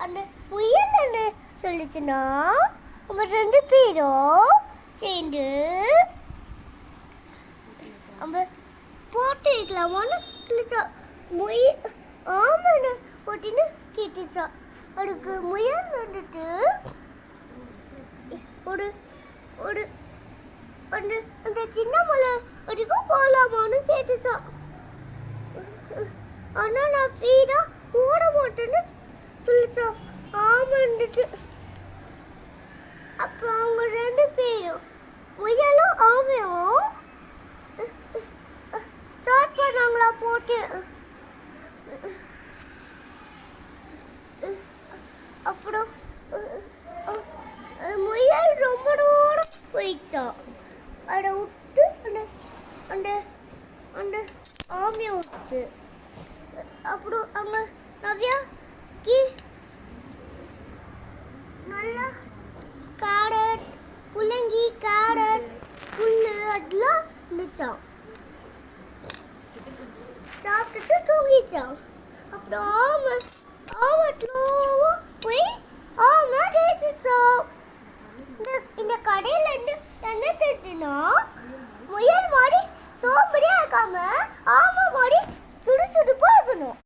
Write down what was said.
அந்த முயல் என்ன சொல்லிச்சுன்னா நம்ம 2 பேரும் சேர்ந்து நம்ம போட்டு இருக்கலாமான்னு சொல்லிச்சா. முயல் ஆமாண்ண போட்டின்னு கேட்டுச்சா. அதுக்கு முயல் வந்துட்டு ஒரு ஒரு அந்த அந்த சின்ன மலை வரைக்கும் போகலாமான்னு கேட்டுச்சா. ஆனால் நான் ஃபீடாக ஓட மாட்டேன்னு சொல்லிச்சா. ஆமாண்டுச்சு. அப்போ அவங்க 2 பேரும் முயலும் ஆமையும் ஸ்டார்ட் பண்ணாங்களா போட்டு. அப்புறம் முயல் ரொம்ப தூரம் போயிடுச்சா. அதை விட்டு அந்த அந்த அந்த ஆமையை விட்டு அப்புறம் அங்கே நவ்யாக்கு நல்லா கேரட் முள்ளங்கி கேரட் புல் அதெல்லாம் இருந்துச்சான். சாப்பிட்டுட்டு தூங்கிச்சான். அப்புறம் ஆமை ஸ்லோவாக போய் ஆமை தேய்ச்சிச்சான். இந்த கடையில் இருந்து என்ன தெரிஞ்சுன்னா முயல் மாதிரி சோம்படியாக இருக்காம ஆமை மாதிரி சுடு சுடுப்பாக இருக்கணும்.